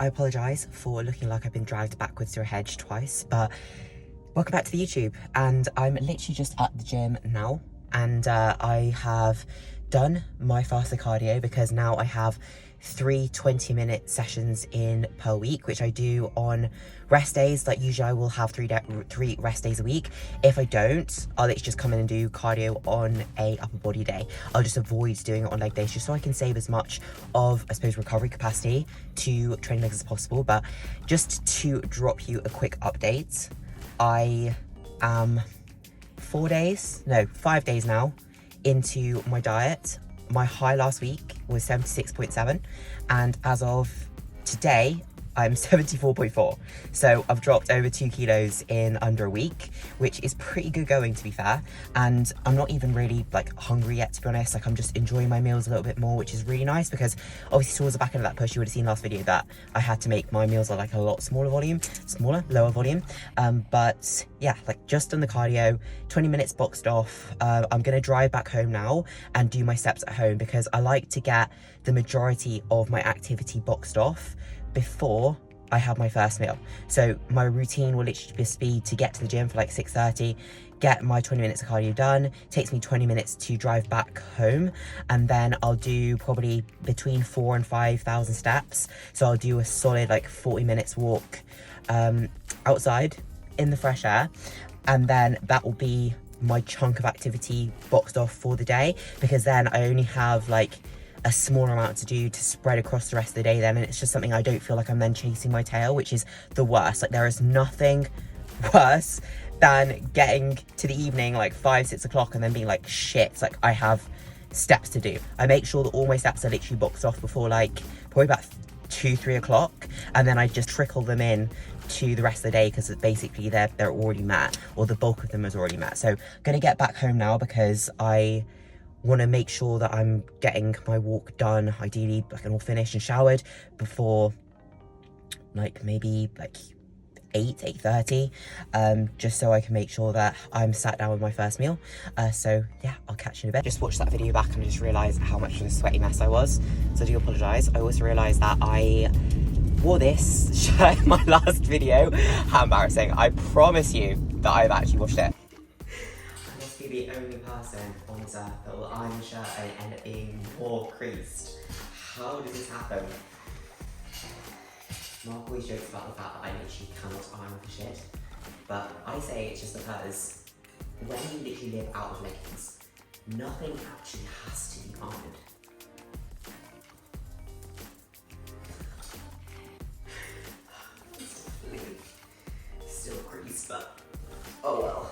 I apologise for looking like I've been dragged backwards through a hedge twice, but welcome back to the YouTube. And I'm literally just at the gym now, and I have done my faster cardio because now I have 3 20-minute sessions in per week, which I do on rest days. Like usually I will have three rest days a week. If I don't, I'll literally just come in and do cardio on a upper body day. I'll just avoid doing it on leg days just so I can save as much of, I suppose, recovery capacity to training legs as possible. But just to drop you a quick update, I am 5 days now into my diet. My high last week was 76.7, and as of today I'm 74.4. So I've dropped over 2 kilos in under a week, which is pretty good going, to be fair. And I'm not even really like hungry yet, to be honest. Like I'm just enjoying my meals a little bit more, which is really nice, because obviously towards the back end of that push, you would have seen last video that I had to make my meals like a lot lower volume. But yeah, like just done the cardio, 20 minutes boxed off. I'm gonna drive back home now and do my steps at home, because I like to get the majority of my activity boxed off before I have my first meal. So my routine will literally just be to get to the gym for like 6:30, get my 20 minutes of cardio done. Takes me 20 minutes to drive back home, and then I'll do probably between 4,000 and 5,000 steps. So I'll do a solid like 40 minutes walk outside in the fresh air, and then that will be my chunk of activity boxed off for the day, because then I only have like a smaller amount to do to spread across the rest of the day then, and it's just something I don't feel like I'm then chasing my tail, which is the worst. Like there is nothing worse than getting to the evening like 5-6 o'clock and then being like, shit, like I have steps to do. I make sure that all my steps are literally boxed off before like probably about 2-3 o'clock, and then I just trickle them in to the rest of the day, because basically they're already met, or the bulk of them is already met. So I'm gonna get back home now because I want to make sure that I'm getting my walk done, ideally like all finished and showered before like maybe like 8:30, just so I can make sure that I'm sat down with my first meal. So yeah, I'll catch you in a bit. Just watched that video back and I just realised how much of a sweaty mess I was, so I do apologise. I also realised that I wore this shirt in my last video. How embarrassing. I promise you that I've actually washed it. I must be the only person on this earth that will iron a shirt and end up being more creased. How does this happen? Mark always jokes about the fact that I literally cannot iron for shit, but I say it's just because when you literally live out of leggings, nothing actually has to be ironed. Still creased, but oh well.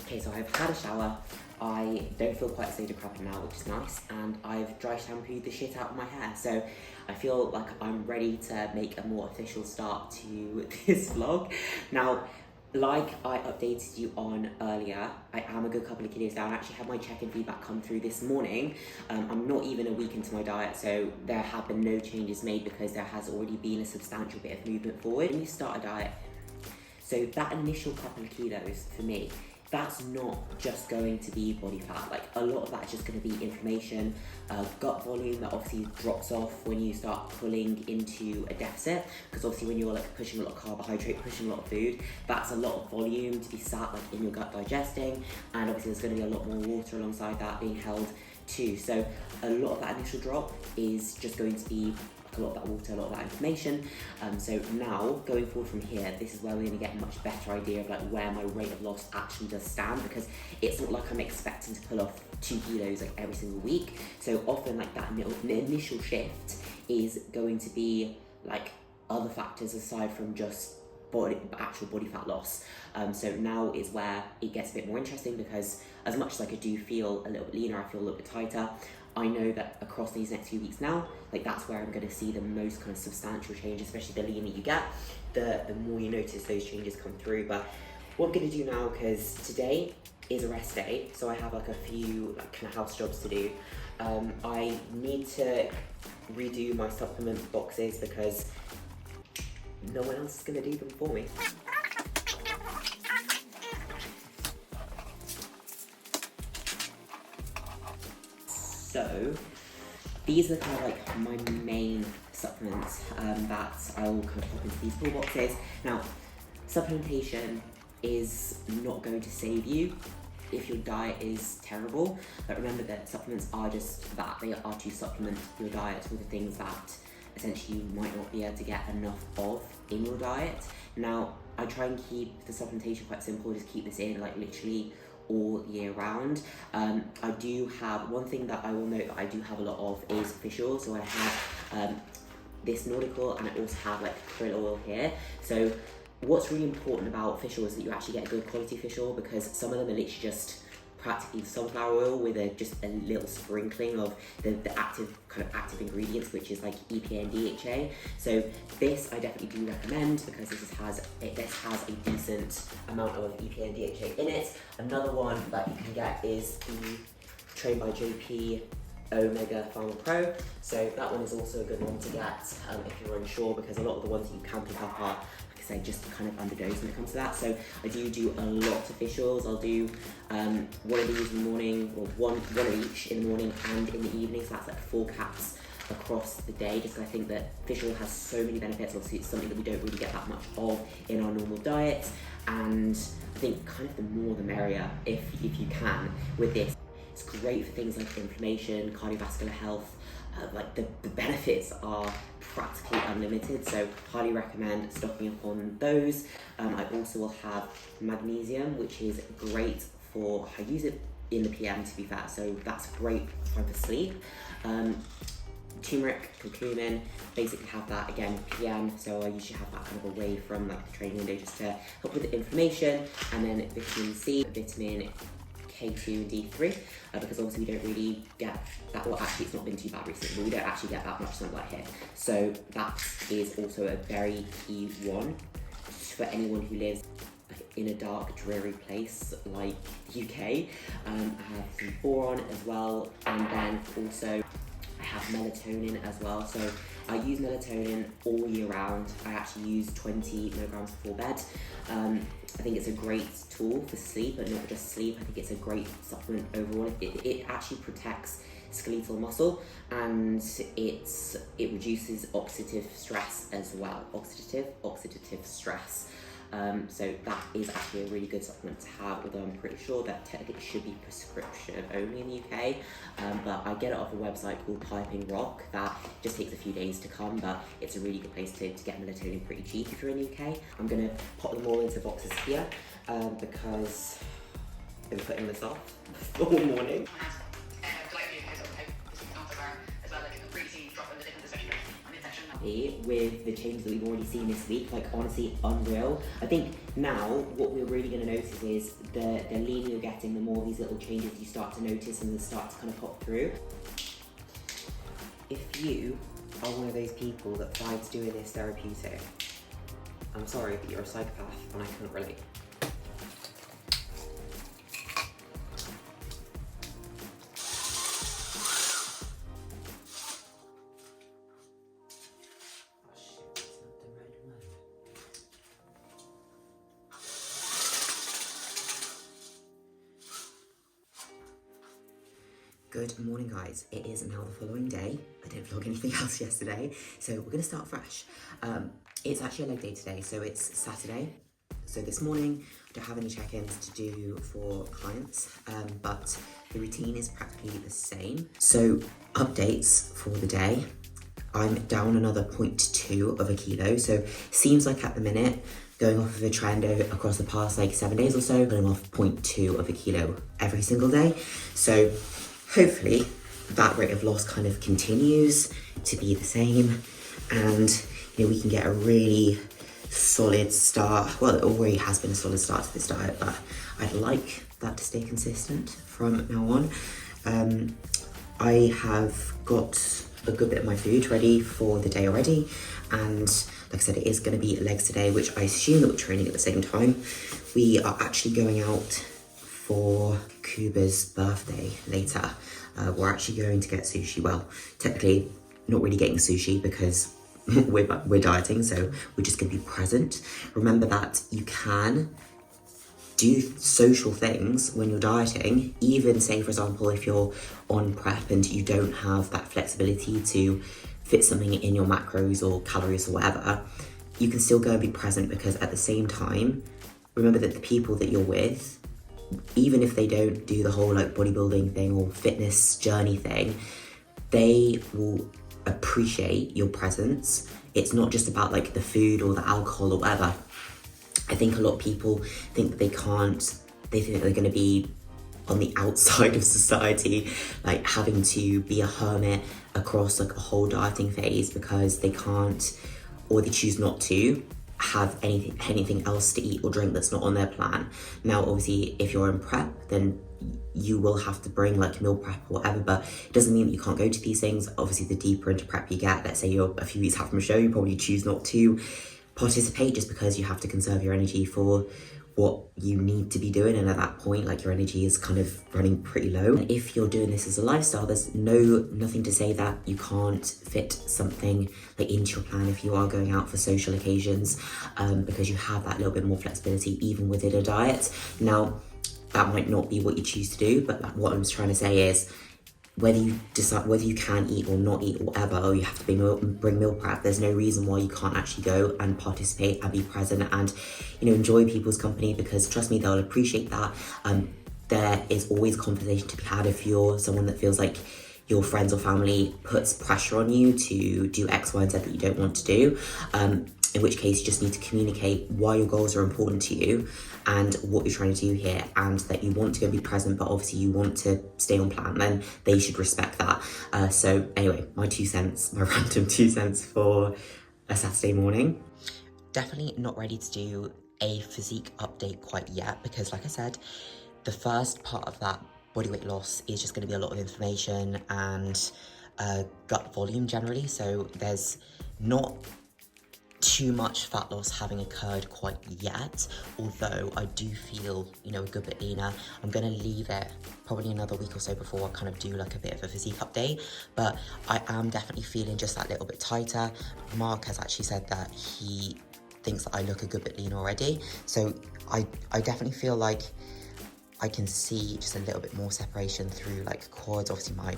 Okay, so I've had a shower. I don't feel quite so decrepit now, which is nice, and I've dry shampooed the shit out of my hair, so I feel like I'm ready to make a more official start to this vlog. Now, like I updated you on earlier, I am a good couple of kilos down. I actually had my check-in feedback come through this morning. I'm not even a week into my diet, so there have been no changes made because there has already been a substantial bit of movement forward. When you start a diet, so that initial couple of kilos for me, that's not just going to be body fat. Like a lot of that is just going to be inflammation, gut volume that obviously drops off when you start pulling into a deficit, because obviously when you're like pushing a lot of carbohydrate, pushing a lot of food, that's a lot of volume to be sat like in your gut digesting, and obviously there's going to be a lot more water alongside that being held too. So a lot of that initial drop is just going to be a lot of that water, a lot of that information. So now going forward from here, this is where we're going to get a much better idea of like where my rate of loss actually does stand, because it's not like I'm expecting to pull off 2 kilos like every single week. So often like that initial shift is going to be like other factors aside from just actual body fat loss. So now is where it gets a bit more interesting, because as much as like I do feel a little bit leaner, I feel a little bit tighter, I know that across these next few weeks now, like that's where I'm going to see the most kind of substantial change, especially the leaner you get, the more you notice those changes come through. But what I'm going to do now, because today is a rest day, so I have like a few like kind of house jobs to do. I need to redo my supplement boxes because no one else is going to do them for me. So these are kind of like my main supplements that I will kind of pop into these toolboxes. Now, supplementation is not going to save you if your diet is terrible, but remember that supplements are just that. They are to supplement your diet with the things that essentially you might not be able to get enough of in your diet. Now, I try and keep the supplementation quite simple, just keep this in like literally all year round. I do have, one thing that I will note that I do have a lot of is fish oil. So I have this nautical, and I also have like krill oil here. So what's really important about fish oil is that you actually get a good quality fish oil, because some of them are literally just practically sunflower oil with just a little sprinkling of the active ingredients, which is like EPA and DHA. So this I definitely do recommend, because this has a decent amount of EPA and DHA in it. Another one that you can get is the Trained by JP Omega Pharma Pro. So that one is also a good one to get if you're unsure, because a lot of the ones that you can pick up are, say, just kind of underdosed when it comes to that. So I do a lot of fish oils. I'll do one of these in the morning, or one of each in the morning and in the evening. So that's like 4 caps across the day, just because I think that fish oil has so many benefits. Obviously it's something that we don't really get that much of in our normal diet, and I think kind of the more the merrier if you can with this. It's great for things like inflammation, cardiovascular health. Like the benefits are practically unlimited, so highly recommend stocking up on those. I also will have magnesium, which is great for, I use it in the PM to be fair, so that's great time for sleep. Turmeric, curcumin, basically have that again PM, so I usually have that kind of away from like the training window just to help with the inflammation. And then vitamin C, vitamin K2 and D3, because obviously we don't really get that, well actually it's not been too bad recently, but we don't actually get that much sunlight here. So that is also a very key one for anyone who lives in a dark, dreary place like the UK. I have some boron as well, and then also I have melatonin as well. So I use melatonin all year round. I actually use 20 milligrams before bed. I think it's a great tool for sleep, but not just sleep. I think it's a great supplement overall. It actually protects skeletal muscle, and it reduces oxidative stress as well. Oxidative stress. So that is actually a really good supplement to have, although I'm pretty sure that technically it should be prescription only in the UK. But I get it off a website called Piping Rock that just takes a few days to come, but it's a really good place to get melatonin pretty cheap if you're in the UK. I'm gonna pop them all into boxes here because I've been putting this off all morning. With the changes that we've already seen this week, like honestly unreal. I think now what we're really going to notice is the leaner you're getting, the more these little changes you start to notice and they start to kind of pop through. If you are one of those people that finds doing this therapeutic, I'm sorry, but you're a psychopath and I can't relate. Good morning guys, it is now the following day. I didn't vlog anything else yesterday, so we're gonna start fresh. It's actually a leg day today, so it's Saturday. So this morning, I don't have any check-ins to do for clients, but the routine is practically the same. So updates for the day. I'm down another 0.2 of a kilo, so seems like at the minute, going off of a trend across the past like 7 days or so, going off 0.2 of a kilo every single day. So hopefully that rate of loss kind of continues to be the same, and we can get a really solid start. Well, it already has been a solid start to this diet, but I'd like that to stay consistent from now on. I have got a good bit of my food ready for the day already, and like I said, it is going to be legs today, which I assume that we're training at the same time. We are actually going out for Kuba's birthday later. We're actually going to get sushi. Well, technically not really getting sushi because we're dieting, so we're just going to be present. Remember that you can do social things when you're dieting, even say for example if you're on prep and you don't have that flexibility to fit something in your macros or calories or whatever, you can still go and be present, because at the same time, remember that the people that you're with, even if they don't do the whole like bodybuilding thing or fitness journey thing, they will appreciate your presence. It's not just about like the food or the alcohol or whatever. I think a lot of people think that they think they're going to be on the outside of society, like having to be a hermit across like a whole dieting phase, because they can't, or they choose not to have anything else to eat or drink that's not on their plan. Now, obviously, if you're in prep, then you will have to bring like meal prep or whatever, but it doesn't mean that you can't go to these things. Obviously, the deeper into prep you get, let's say you're a few weeks out from a show, you probably choose not to participate just because you have to conserve your energy for what you need to be doing, and at that point, like, your energy is kind of running pretty low. And if you're doing this as a lifestyle, there's nothing to say that you can't fit something like into your plan if you are going out for social occasions, because you have that little bit more flexibility even within a diet. Now, that might not be what you choose to do, but like, what I'm trying to say is, whether you decide whether you can eat or not eat or whatever, or you have to bring meal prep, there's no reason why you can't actually go and participate and be present and, you know, enjoy people's company, because trust me, they'll appreciate that. There is always conversation to be had if you're someone that feels like your friends or family puts pressure on you to do X, Y, and Z that you don't want to do. In which case, you just need to communicate why your goals are important to you and what you're trying to do here, and that you want to go be present, but obviously you want to stay on plan, then they should respect that. So anyway, my random 2 cents for a Saturday morning. Definitely not ready to do a physique update quite yet, because like I said, the first part of that body weight loss is just going to be a lot of information and gut volume generally, so there's not too much fat loss having occurred quite yet, although I do feel, you know, a good bit leaner. I'm gonna leave it probably another week or so before I kind of do like a bit of a physique update, but I am definitely feeling just that little bit tighter. Mark has actually said that he thinks that I look a good bit lean already, so I definitely feel like I can see just a little bit more separation through like quads. Obviously my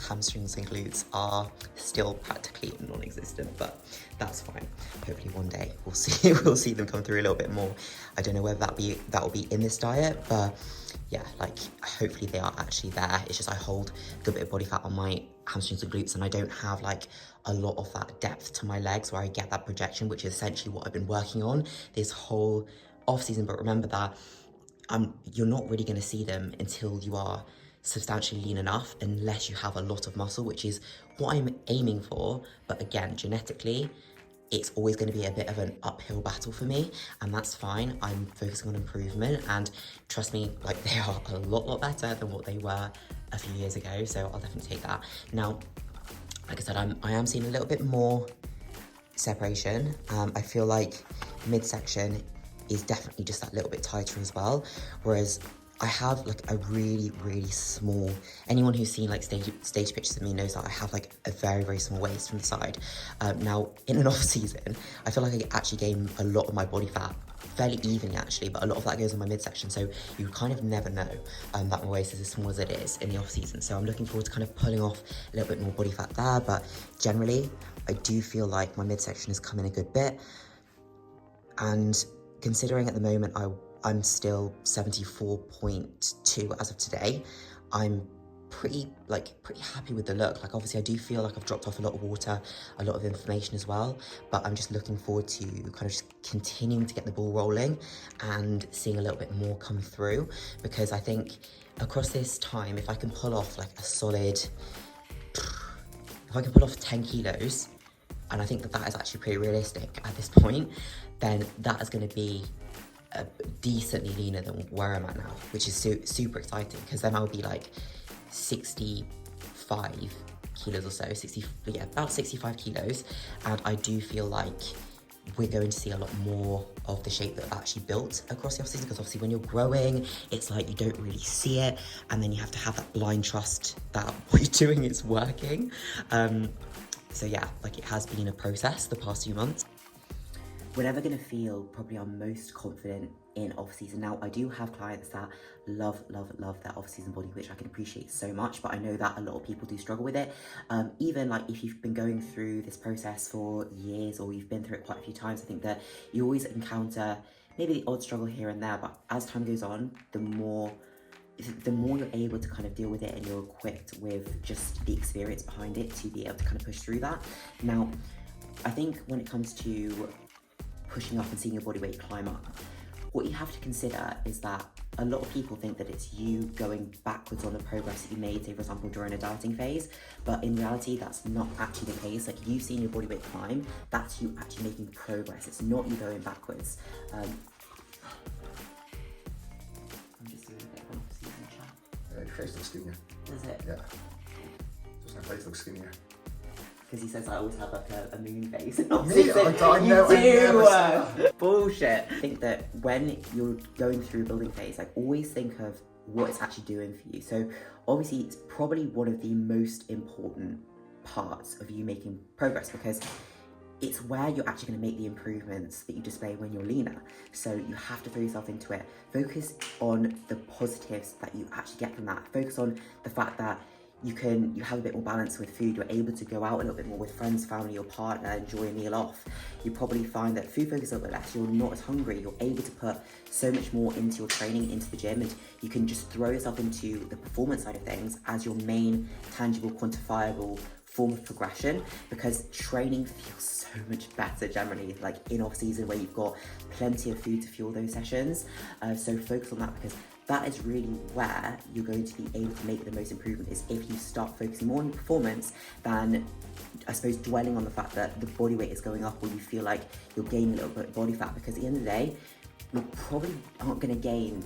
hamstrings and glutes are still practically non-existent, but that's fine. Hopefully one day we'll see them come through a little bit more. I don't know whether that will be in this diet, but yeah, like, hopefully they are actually there. It's just I hold a good bit of body fat on my hamstrings and glutes, and I don't have like a lot of that depth to my legs where I get that projection, which is essentially what I've been working on this whole off season. But remember that you're not really going to see them until you are substantially lean enough, unless you have a lot of muscle, which is what I'm aiming for. But again, genetically, it's always going to be a bit of an uphill battle for me, and that's fine. I'm focusing on improvement, and trust me, like, they are a lot better than what they were a few years ago, so I'll definitely take that. Now, like I said, I am seeing a little bit more separation. I feel like midsection is definitely just that little bit tighter as well, whereas I have like a really small, anyone who's seen like stage pictures of me knows that I have like a very small waist from the side. Now in an off season, I feel like I actually gain a lot of my body fat fairly evenly actually, but a lot of that goes on my midsection, so you kind of never know that my waist is as small as it is in the off season. So I'm looking forward to kind of pulling off a little bit more body fat there, but generally I do feel like my midsection has come in a good bit. And considering at the moment I'm still 74.2 as of today, I'm pretty happy with the look. Like, obviously I do feel like I've dropped off a lot of water, a lot of information as well, but I'm just looking forward to kind of just continuing to get the ball rolling and seeing a little bit more come through, because I think across this time, if I can pull off like a solid, if I can pull off 10 kilos, and I think that is actually pretty realistic at this point, then that is going to be decently leaner than where I'm at now, which is super exciting, because then I'll be like 65 kilos or so, about 65 kilos, and I do feel like we're going to see a lot more of the shape that I've actually built across the off season, because obviously when you're growing, it's like you don't really see it, and then you have to have that blind trust that what you're doing is working. So yeah, like, it has been a process the past few months. We're never going to feel probably our most confident in off-season. Now, I do have clients that love their off-season body, which I can appreciate so much, but I know that a lot of people do struggle with it. Even like if you've been going through this process for years, or you've been through it quite a few times, I think that you always encounter maybe the odd struggle here and there, but as time goes on, the more you're able to kind of deal with it, and you're equipped with just the experience behind it to be able to kind of push through that. Now, I think when it comes to pushing up and seeing your body weight climb up, what you have to consider is that a lot of people think that it's you going backwards on the progress that you made, say for example, during a dieting phase, but in reality, that's not actually the case. Like, you've seen your body weight climb, that's you actually making progress. It's not you going backwards. I'm just doing a bit of an off-season chat. Your face looks skinnier. Does it? Yeah. Just my face looks skinnier. Because he says I always have like a moon face. Me? I know. You do! Bullshit. I think that when you're going through a building phase, like, always think of what it's actually doing for you. So obviously it's probably one of the most important parts of you making progress, because it's where you're actually going to make the improvements that you display when you're leaner. So you have to throw yourself into it. Focus on the positives that you actually get from that. Focus on the fact that you have a bit more balance with food. You're able to go out a little bit more with friends, family, your partner, enjoy a meal off. You probably find that food focus a little bit less. You're not as hungry. You're able to put so much more into your training, into the gym, and you can just throw yourself into the performance side of things as your main tangible, quantifiable form of progression, because training feels so much better generally, like in off season, where you've got plenty of food to fuel those sessions. So focus on that, because that is really where you're going to be able to make the most improvement, is if you start focusing more on performance than, I suppose, dwelling on the fact that the body weight is going up, or you feel like you're gaining a little bit of body fat, because at the end of the day, we probably aren't going to gain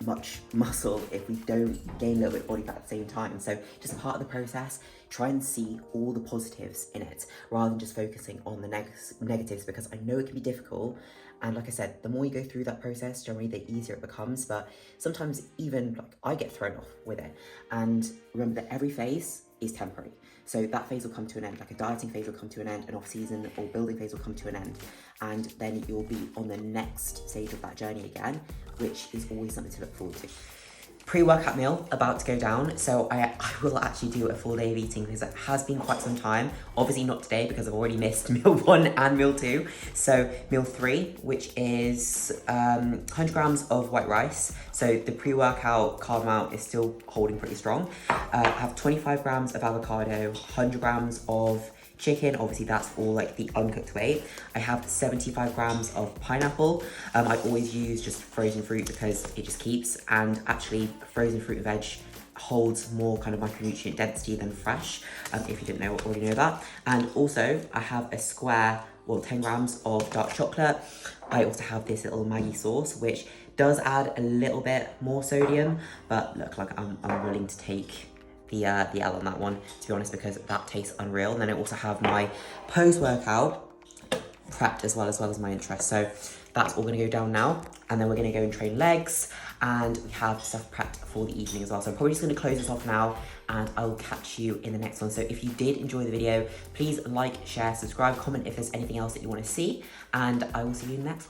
much muscle if we don't gain a little bit of body fat at the same time. So just part of the process, try and see all the positives in it rather than just focusing on the negatives, because I know it can be difficult. And like I said, the more you go through that process, generally the easier it becomes. But sometimes even like I get thrown off with it. And remember that every phase is temporary. So that phase will come to an end, like a dieting phase will come to an end, an off-season or building phase will come to an end. And then you'll be on the next stage of that journey again, which is always something to look forward to. Pre-workout meal about to go down, so I will actually do a full day of eating, because it has been quite some time. Obviously not today, because I've already missed meal 1 and meal 2. So meal 3, which is 100 grams of white rice. So the pre-workout carb amount is still holding pretty strong. I have 25 grams of avocado, 100 grams of chicken, obviously that's all like the uncooked weight. I have 75 grams of pineapple. I always use just frozen fruit because it just keeps, and actually frozen fruit and veg holds more kind of micronutrient density than fresh, if you didn't know, already know that. And also I have a square, well, 10 grams of dark chocolate. I also have this little Maggi sauce, which does add a little bit more sodium, but look, like I'm willing to take the L on that one, to be honest, because that tastes unreal. And then I also have my post-workout prepped as well as my interest. So that's all gonna go down now. And then we're gonna go and train legs, and we have stuff prepped for the evening as well. So I'm probably just gonna close this off now, and I will catch you in the next one. So if you did enjoy the video, please like, share, subscribe, comment if there's anything else that you wanna see, and I will see you in the next one.